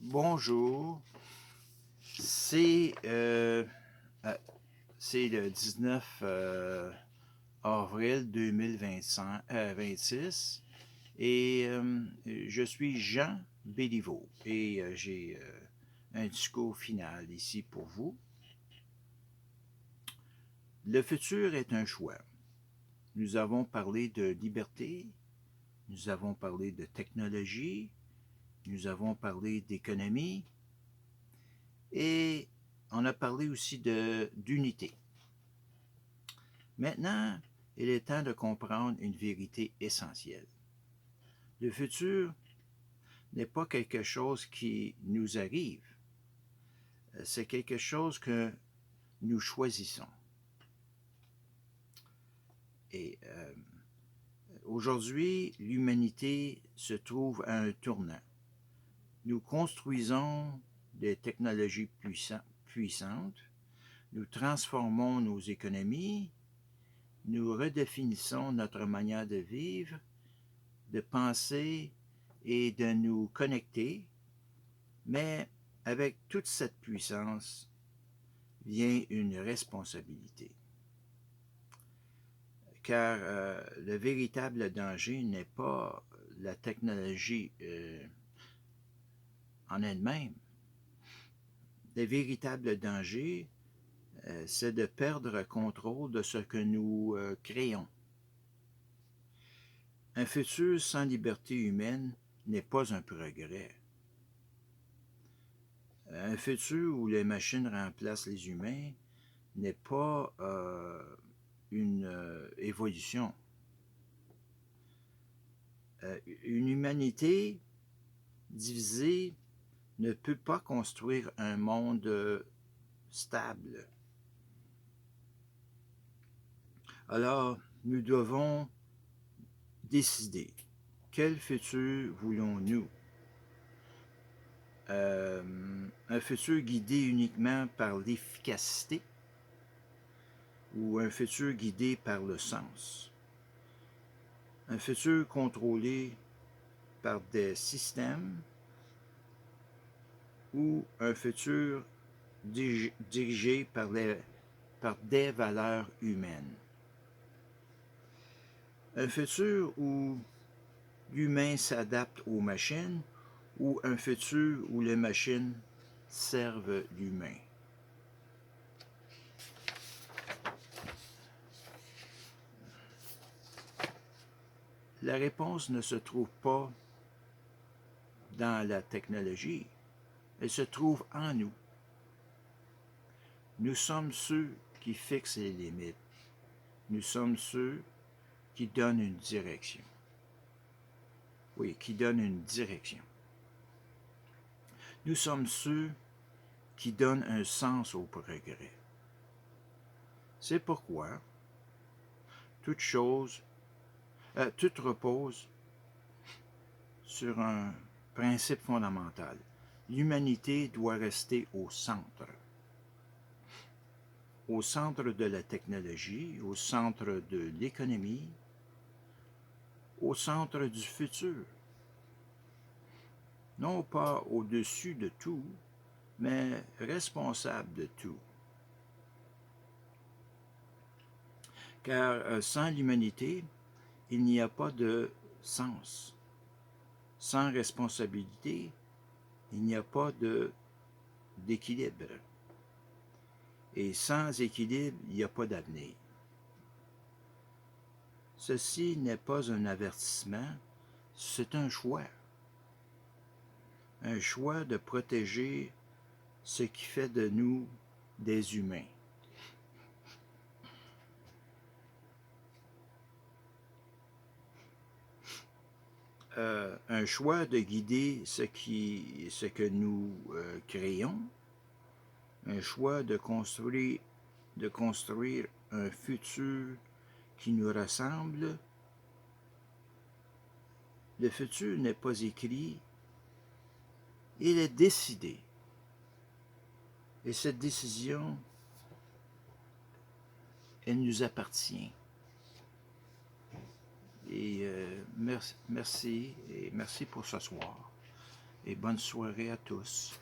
Bonjour, c'est euh, euh, c'est le 19 avril 2025, 26 et je suis Jean Béliveau et j'ai un discours final ici pour vous. Le futur est un choix. Nous avons parlé de liberté, nous avons parlé de technologie, nous avons parlé d'économie et on a parlé aussi d'unité. Maintenant, il est temps de comprendre une vérité essentielle. Le futur n'est pas quelque chose qui nous arrive, c'est quelque chose que nous choisissons. Et aujourd'hui, l'humanité se trouve à un tournant. Nous construisons des technologies puissantes, nous transformons nos économies, nous redéfinissons notre manière de vivre, de penser et de nous connecter, mais avec toute cette puissance vient une responsabilité. Car le véritable danger n'est pas la technologie en elle-même. Le véritable danger, c'est de perdre contrôle de ce que nous créons. Un futur sans liberté humaine n'est pas un progrès. Un futur où les machines remplacent les humains n'est pas une évolution. Une humanité divisée ne peut pas construire un monde stable. Alors, nous devons décider quel futur voulons-nous. Un futur guidé uniquement par l'efficacité ou un futur guidé par le sens. Un futur contrôlé par des systèmes ou un futur dirigé par des valeurs humaines. Un futur où l'humain s'adapte aux machines ou un futur où les machines servent l'humain. La réponse ne se trouve pas dans la technologie, elle se trouve en nous. Nous sommes ceux qui fixent les limites. Nous sommes ceux qui donnent une direction. Oui, qui donnent une direction. Nous sommes ceux qui donnent un sens au progrès. C'est pourquoi tout repose sur un principe fondamental. L'humanité doit rester au centre de la technologie, au centre de l'économie, au centre du futur. Non pas au-dessus de tout, mais responsable de tout. Car sans l'humanité, il n'y a pas de sens. Sans responsabilité, il n'y a pas d'équilibre. Et sans équilibre, il n'y a pas d'avenir. Ceci n'est pas un avertissement, c'est un choix. Un choix de protéger ce qui fait de nous des humains. Un choix de guider ce que nous créons, un choix de construire un futur qui nous ressemble. Le futur n'est pas écrit, il est décidé. Et cette décision, elle nous appartient. Et merci et merci pour ce soir. et bonne soirée à tous.